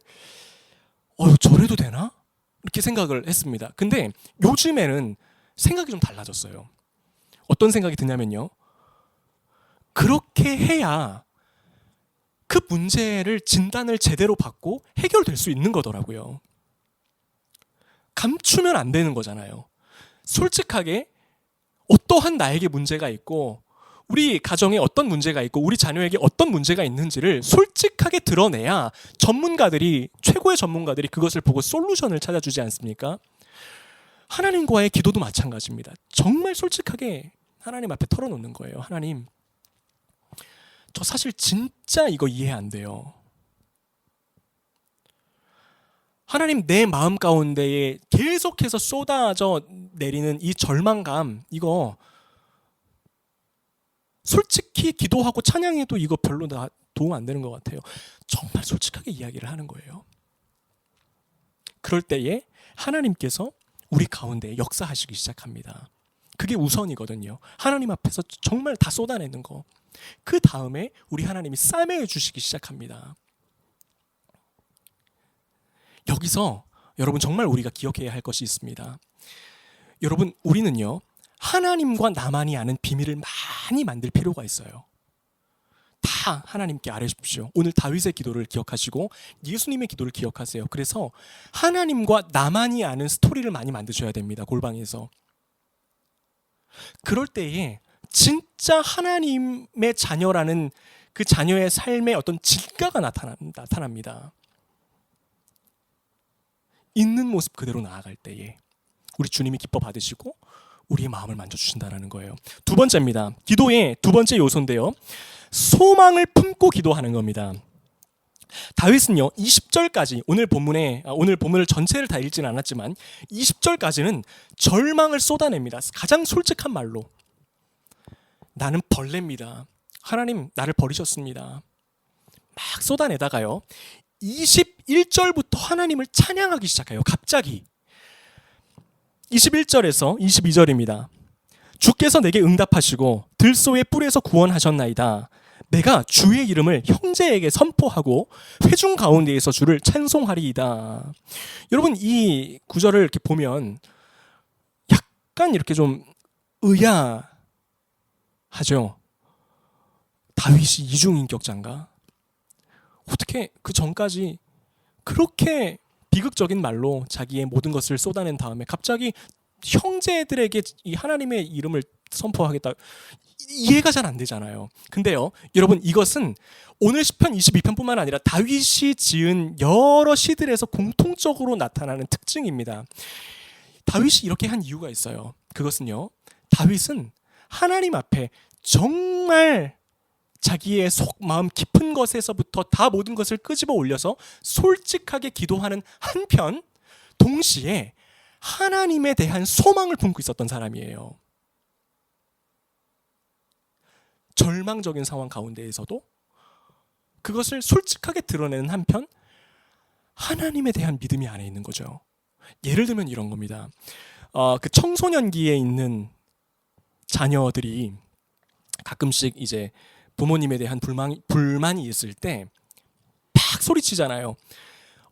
저래도 되나? 이렇게 생각을 했습니다. 근데 요즘에는 생각이 좀 달라졌어요. 어떤 생각이 드냐면요, 그렇게 해야 그 문제를 진단을 제대로 받고 해결될 수 있는 거더라고요. 감추면 안 되는 거잖아요. 솔직하게 어떠한 나에게 문제가 있고, 우리 가정에 어떤 문제가 있고, 우리 자녀에게 어떤 문제가 있는지를 솔직하게 드러내야 전문가들이, 최고의 전문가들이 그것을 보고 솔루션을 찾아주지 않습니까? 하나님과의 기도도 마찬가지입니다. 정말 솔직하게 하나님 앞에 털어놓는 거예요. 하나님, 저 사실 진짜 이거 이해 안 돼요. 하나님, 내 마음 가운데에 계속해서 쏟아져 내리는 이 절망감, 이거 솔직히 기도하고 찬양해도 이거 별로 도움 안 되는 것 같아요. 정말 솔직하게 이야기를 하는 거예요. 그럴 때에 하나님께서 우리 가운데 역사하시기 시작합니다. 그게 우선이거든요. 하나님 앞에서 정말 다 쏟아내는 거. 그 다음에 우리 하나님이 싸매어 주시기 시작합니다. 여기서 여러분 정말 우리가 기억해야 할 것이 있습니다. 여러분, 우리는요, 하나님과 나만이 아는 비밀을 많이 만들 필요가 있어요. 다 하나님께 아뢰십시오. 오늘 다윗의 기도를 기억하시고 예수님의 기도를 기억하세요. 그래서 하나님과 나만이 아는 스토리를 많이 만드셔야 됩니다. 골방에서. 그럴 때에 진짜 하나님의 자녀라는 그 자녀의 삶의 어떤 진가가 나타납니다. 있는 모습 그대로 나아갈 때에 우리 주님이 기뻐 받으시고 우리의 마음을 만져주신다는 거예요. 두 번째입니다. 기도의 두 번째 요소인데요, 소망을 품고 기도하는 겁니다. 다윗은요, 20절까지 오늘 본문을 전체를 다 읽지는 않았지만 20절까지는 절망을 쏟아냅니다. 가장 솔직한 말로, 나는 벌레입니다. 하나님, 나를 버리셨습니다. 막 쏟아내다가요, 21절부터 하나님을 찬양하기 시작해요. 갑자기 21절에서 22절입니다. 주께서 내게 응답하시고 들소의 뿔에서 구원하셨나이다. 내가 주의 이름을 형제에게 선포하고 회중 가운데에서 주를 찬송하리이다. 여러분, 이 구절을 이렇게 보면 약간 이렇게 좀 의아하죠. 다윗이 이중인격자인가? 어떻게 그 전까지 그렇게 비극적인 말로 자기의 모든 것을 쏟아낸 다음에 갑자기 형제들에게 이 하나님의 이름을 선포하겠다. 이해가 잘 안 되잖아요. 근데요, 여러분, 이것은 오늘 시편 22편뿐만 아니라 다윗이 지은 여러 시들에서 공통적으로 나타나는 특징입니다. 다윗이 이렇게 한 이유가 있어요. 그것은요, 다윗은 하나님 앞에 정말 자기의 속 마음 깊은 것에서부터 다 모든 것을 끄집어 올려서 솔직하게 기도하는 한편 동시에 하나님에 대한 소망을 품고 있었던 사람이에요. 절망적인 상황 가운데에서도 그것을 솔직하게 드러내는 한편 하나님에 대한 믿음이 안에 있는 거죠. 예를 들면 이런 겁니다. 그 청소년기에 있는 자녀들이 가끔씩 이제 부모님에 대한 불만이 있을 때 팍 소리치잖아요.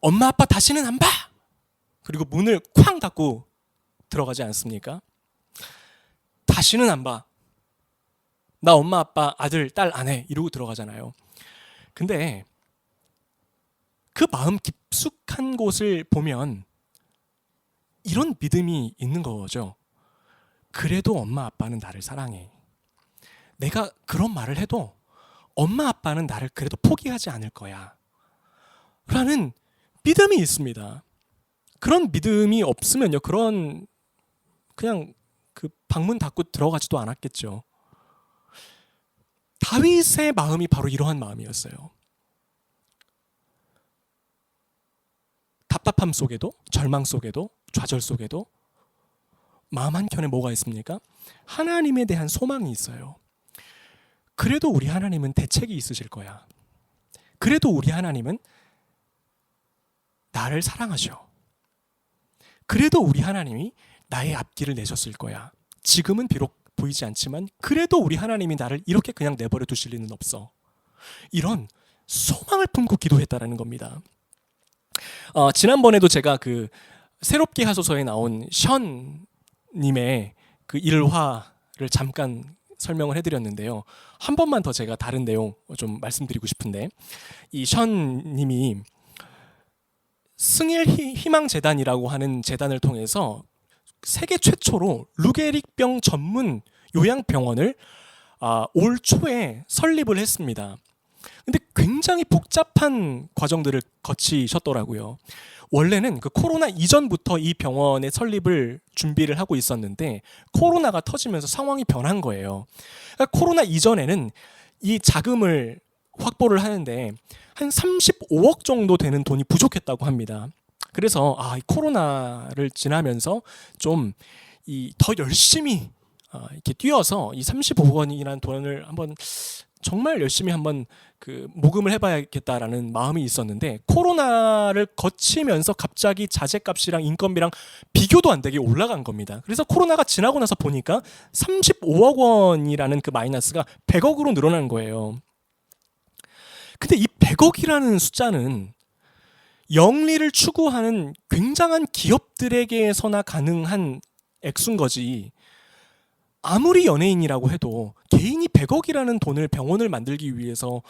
엄마 아빠 다시는 안 봐. 그리고 문을 쾅 닫고 들어가지 않습니까? 다시는 안 봐. 나 엄마 아빠 아들 딸 아내 이러고 들어가잖아요. 근데 그 마음 깊숙한 곳을 보면 이런 믿음이 있는 거죠. 그래도 엄마 아빠는 나를 사랑해. 내가 그런 말을 해도 엄마 아빠는 나를 그래도 포기하지 않을 거야 라는 믿음이 있습니다. 그런 믿음이 없으면요, 그냥 그 방문 닫고 들어가지도 않았겠죠. 다윗의 마음이 바로 이러한 마음이었어요. 답답함 속에도, 절망 속에도, 좌절 속에도 마음 한켠에 뭐가 있습니까? 하나님에 대한 소망이 있어요. 그래도 우리 하나님은 대책이 있으실 거야. 그래도 우리 하나님은 나를 사랑하셔. 그래도 우리 하나님이 나의 앞길을 내셨을 거야. 지금은 비록 보이지 않지만 그래도 우리 하나님이 나를 이렇게 그냥 내버려 두실 리는 없어. 이런 소망을 품고 기도했다라는 겁니다. 지난번에도 제가 그 새롭게 하소서에 나온 션님의 그 일화를 잠깐 설명을 해드렸는데요. 한 번만 더 제가 다른 내용 좀 말씀드리고 싶은데, 이 션님이 승일 희망재단이라고 하는 재단을 통해서 세계 최초로 루게릭병 전문 요양병원을 올 초에 설립을 했습니다. 근데 굉장히 복잡한 과정들을 거치셨더라고요. 원래는 그 코로나 이전부터 이 병원의 설립을 준비를 하고 있었는데 코로나가 터지면서 상황이 변한 거예요. 그러니까 코로나 이전에는 이 자금을 확보를 하는데 한 35억 정도 되는 돈이 부족했다고 합니다. 그래서 이 코로나를 지나면서 좀 더 열심히 이렇게 뛰어서 이 35억 원이라는 돈을 한번 정말 열심히 한번 그 모금을 해봐야겠다라는 마음이 있었는데 코로나를 거치면서 갑자기 자재값이랑 인건비랑 비교도 안 되게 올라간 겁니다. 그래서 코로나가 지나고 나서 보니까 35억 원이라는 그 마이너스가 100억으로 늘어난 거예요. 근데 이 100억이라는 숫자는 영리를 추구하는 굉장한 기업들에게서나 가능한 액수인 거지, 아무리 연예인이라고 해도 개인이 100억이라는 돈을 병원을 만들기 위해서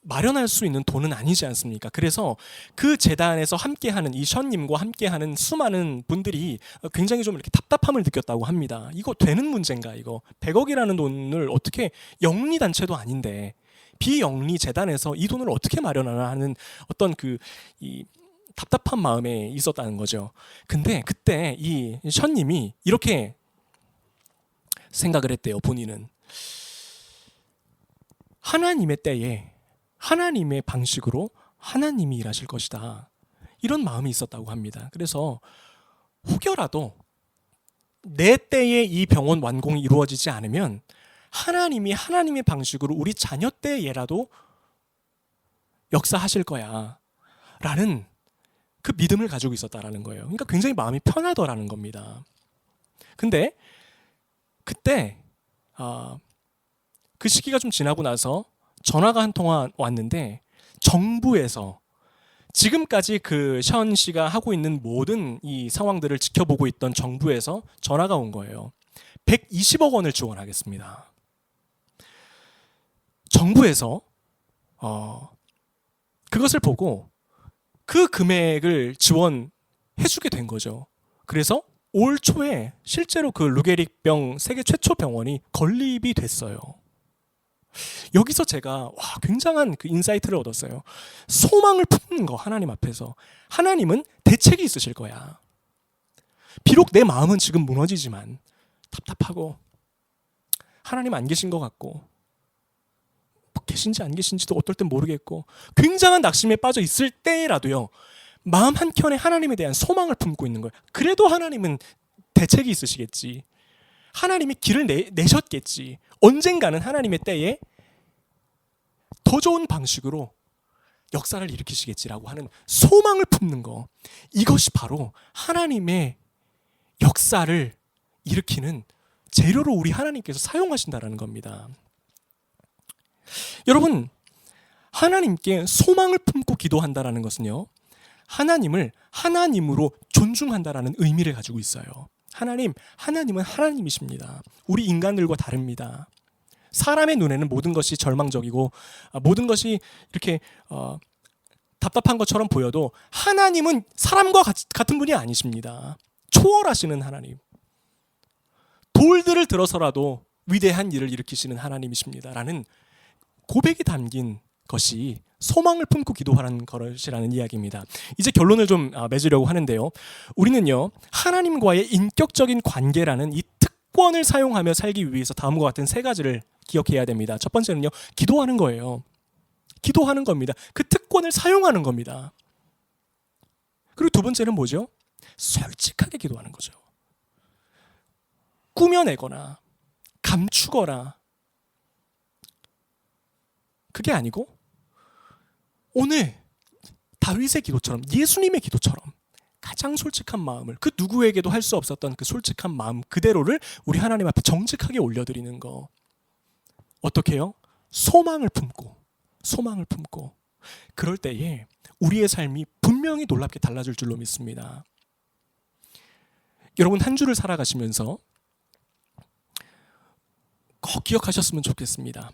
마련할 수 있는 돈은 아니지 않습니까? 그래서 그 재단에서 함께하는 이 션님과 함께하는 수많은 분들이 굉장히 좀 이렇게 답답함을 느꼈다고 합니다. 이거 되는 문제인가? 이거 100억이라는 돈을 어떻게, 영리단체도 아닌데 비영리 재단에서 이 돈을 어떻게 마련하나 하는 어떤 이 답답한 마음에 있었다는 거죠. 근데 그때 이 션님이 이렇게 생각을 했대요. 본인은 하나님의 때에 하나님의 방식으로 하나님이 일하실 것이다, 이런 마음이 있었다고 합니다. 그래서 혹여라도 내 때에 이 병원 완공이 이루어지지 않으면 하나님이 하나님의 방식으로 우리 자녀 때에라도 역사하실 거야 라는 그 믿음을 가지고 있었다라는 거예요. 그러니까 굉장히 마음이 편하더라는 겁니다. 근데 그때 그 시기가 좀 지나고 나서 전화가 한 통화 왔는데 정부에서 지금까지 그 션 씨가 하고 있는 모든 이 상황들을 지켜보고 있던 정부에서 전화가 온 거예요. 120억 원을 지원하겠습니다. 정부에서 그것을 보고 그 금액을 지원해주게 된 거죠. 그래서 올 초에 실제로 그 루게릭병 세계 최초 병원이 건립이 됐어요. 여기서 제가 굉장한 그 인사이트를 얻었어요. 소망을 품는 거, 하나님 앞에서. 하나님은 대책이 있으실 거야. 비록 내 마음은 지금 무너지지만 답답하고 하나님 안 계신 것 같고 계신지 안 계신지도 어떨 땐 모르겠고 굉장한 낙심에 빠져 있을 때라도요, 마음 한켠에 하나님에 대한 소망을 품고 있는 거예요. 그래도 하나님은 대책이 있으시겠지. 하나님이 길을 내셨겠지. 언젠가는 하나님의 때에 더 좋은 방식으로 역사를 일으키시겠지라고 하는 소망을 품는 거, 이것이 바로 하나님의 역사를 일으키는 재료로 우리 하나님께서 사용하신다라는 겁니다. 여러분, 하나님께 소망을 품고 기도한다라는 것은요, 하나님을 하나님으로 존중한다라는 의미를 가지고 있어요. 하나님은 하나님이십니다. 우리 인간들과 다릅니다. 사람의 눈에는 모든 것이 절망적이고 모든 것이 이렇게 답답한 것처럼 보여도 하나님은 사람과 같은 분이 아니십니다. 초월하시는 하나님. 돌들을 들어서라도 위대한 일을 일으키시는 하나님이십니다. 라는 고백이 담긴 것이 소망을 품고 기도하라는 것이라는 이야기입니다. 이제 결론을 좀 맺으려고 하는데요. 우리는요, 하나님과의 인격적인 관계라는 이 특권을 사용하며 살기 위해서 다음과 같은 세 가지를 기억해야 됩니다. 첫 번째는요, 기도하는 거예요. 기도하는 겁니다. 그 특권을 사용하는 겁니다. 그리고 두 번째는 뭐죠? 솔직하게 기도하는 거죠. 꾸며내거나 감추거나 그게 아니고 오늘 다윗의 기도처럼, 예수님의 기도처럼 가장 솔직한 마음을, 그 누구에게도 할 수 없었던 그 솔직한 마음 그대로를 우리 하나님 앞에 정직하게 올려드리는 거. 어떻게 해요? 소망을 품고 그럴 때에 우리의 삶이 분명히 놀랍게 달라질 줄로 믿습니다. 여러분, 한 주를 살아가시면서 꼭 기억하셨으면 좋겠습니다.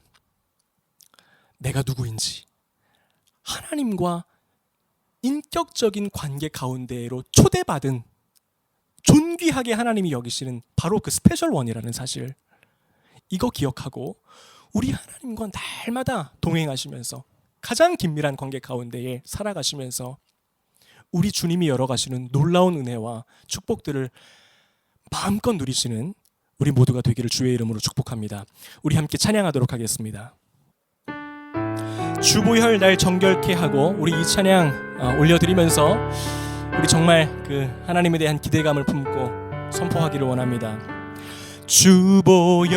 내가 누구인지, 하나님과 인격적인 관계 가운데로 초대받은, 존귀하게 하나님이 여기시는 바로 그 스페셜 원이라는 사실, 이거 기억하고 우리 하나님과 날마다 동행하시면서 가장 긴밀한 관계 가운데에 살아가시면서 우리 주님이 열어가시는 놀라운 은혜와 축복들을 마음껏 누리시는 우리 모두가 되기를 주의 이름으로 축복합니다. 우리 함께 찬양하도록 하겠습니다. 주보혈 날 정결케 하고, 우리 이 찬양 올려드리면서 우리 정말 그 하나님에 대한 기대감을 품고 선포하기를 원합니다. 주보혈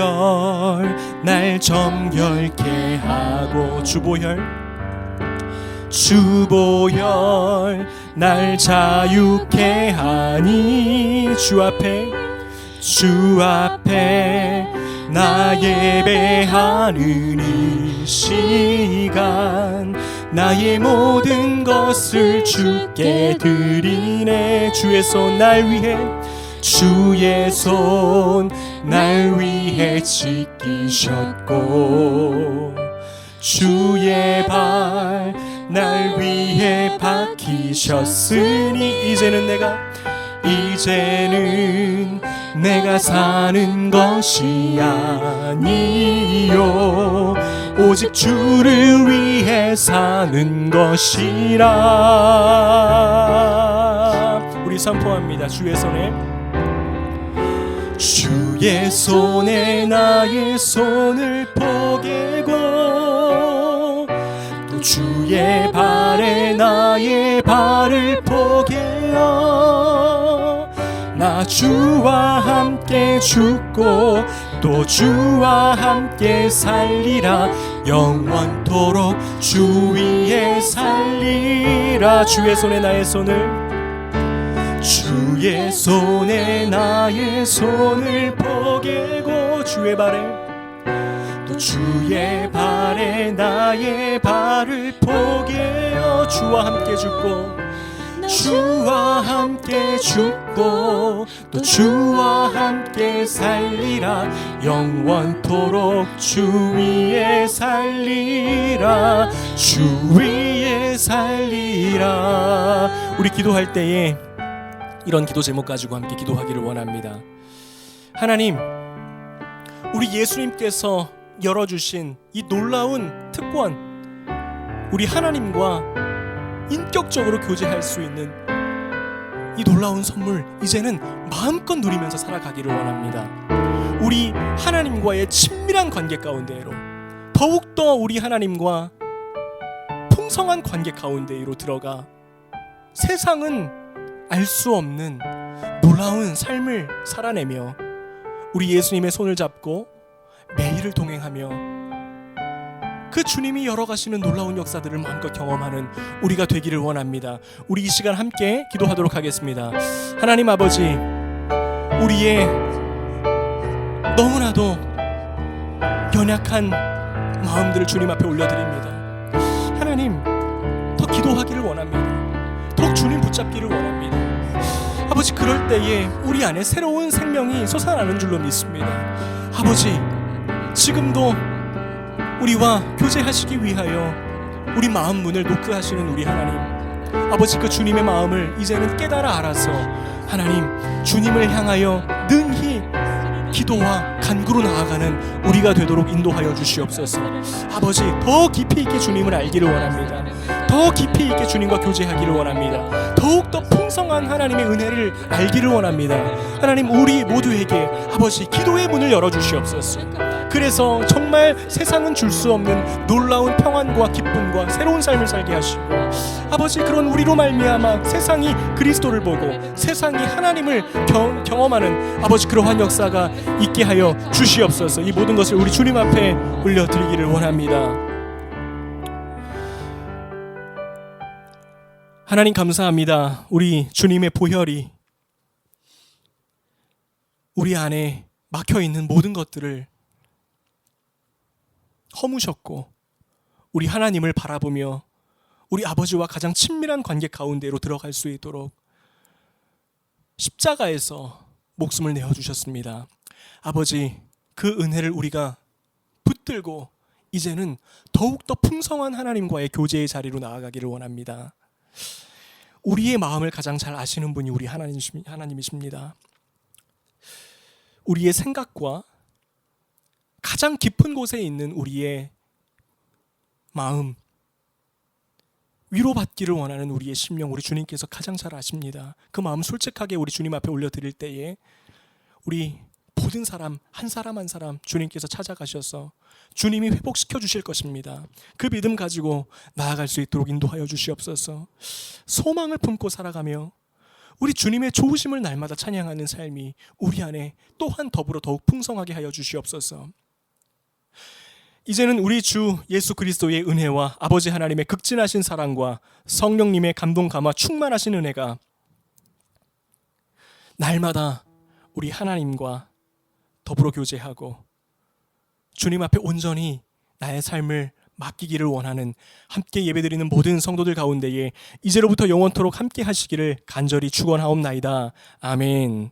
날 정결케 하고, 주보혈 날 자유케 하니, 주 앞에 나 예배하는 이 시간, 나의 모든 것을 주께 드리네. 주의 손 날 위해 찢기셨고, 주의 발 날 위해 박히셨으니, 이제는 내가 사는 것이 아니요 오직 주를 위해 사는 것이라. 우리 선포합니다. 주의 손에 나의 손을 포개고, 또 주의 발에 나의 발을 포개어, 나 주와 함께 죽고 또 주와 함께 살리라. 영원토록 주 위에 살리라. 주의 손에 나의 손을 포개고, 주의 발에 나의 발을 포개어, 주와 함께 죽고 주와 함께 죽고 또 주와 함께 살리라. 영원토록 주 위에 살리라. 주 위에 살리라. 우리 기도할 때에 이런 기도 제목 가지고 함께 기도하기를 원합니다. 하나님, 우리 예수님께서 열어주신 이 놀라운 특권, 우리 하나님과 인격적으로 교제할 수 있는 이 놀라운 선물, 이제는 마음껏 누리면서 살아가기를 원합니다. 우리 하나님과의 친밀한 관계 가운데로, 더욱더 우리 하나님과 풍성한 관계 가운데로 들어가 세상은 알 수 없는 놀라운 삶을 살아내며 우리 예수님의 손을 잡고 매일을 동행하며 그 주님이 열어가시는 놀라운 역사들을 마음껏 경험하는 우리가 되기를 원합니다. 우리 이 시간 함께 기도하도록 하겠습니다. 하나님 아버지, 우리의 너무나도 연약한 마음들을 주님 앞에 올려드립니다. 하나님, 더 기도하기를 원합니다. 더욱 주님 붙잡기를 원합니다. 아버지, 그럴 때에 우리 안에 새로운 생명이 솟아나는 줄로 믿습니다. 아버지, 지금도 우리와 교제하시기 위하여 우리 마음 문을 노크하시는 우리 하나님, 아버지, 그 주님의 마음을 이제는 깨달아 알아서 하나님, 주님을 향하여 능히 기도와 간구로 나아가는 우리가 되도록 인도하여 주시옵소서. 아버지, 더 깊이 있게 주님을 알기를 원합니다. 더 깊이 있게 주님과 교제하기를 원합니다. 더욱더 풍성한 하나님의 은혜를 알기를 원합니다. 하나님, 우리 모두에게 아버지 기도의 문을 열어주시옵소서. 그래서 정말 세상은 줄 수 없는 놀라운 평안과 기쁨과 새로운 삶을 살게 하시고, 아버지, 그런 우리로 말미암아 세상이 그리스도를 보고 세상이 하나님을 경험하는 아버지 그러한 역사가 있게 하여 주시옵소서. 이 모든 것을 우리 주님 앞에 올려드리기를 원합니다. 하나님 감사합니다. 우리 주님의 보혈이 우리 안에 막혀있는 모든 것들을 허무셨고, 우리 하나님을 바라보며 우리 아버지와 가장 친밀한 관계 가운데로 들어갈 수 있도록 십자가에서 목숨을 내어주셨습니다. 아버지, 그 은혜를 우리가 붙들고 이제는 더욱더 풍성한 하나님과의 교제의 자리로 나아가기를 원합니다. 우리의 마음을 가장 잘 아시는 분이 우리 하나님이십니다. 우리의 생각과 가장 깊은 곳에 있는 우리의 마음, 위로받기를 원하는 우리의 심령, 우리 주님께서 가장 잘 아십니다. 그 마음 솔직하게 우리 주님 앞에 올려드릴 때에 우리 모든 사람 한 사람 한 사람 주님께서 찾아가셔서 주님이 회복시켜 주실 것입니다. 그 믿음 가지고 나아갈 수 있도록 인도하여 주시옵소서. 소망을 품고 살아가며 우리 주님의 좋으심을 날마다 찬양하는 삶이 우리 안에 또한 더불어 더욱 풍성하게 하여 주시옵소서. 이제는 우리 주 예수 그리스도의 은혜와 아버지 하나님의 극진하신 사랑과 성령님의 감동 감화 충만하신 은혜가 날마다 우리 하나님과 더불어 교제하고 주님 앞에 온전히 나의 삶을 맡기기를 원하는 함께 예배드리는 모든 성도들 가운데에 이제로부터 영원토록 함께 하시기를 간절히 축원하옵나이다. 아멘.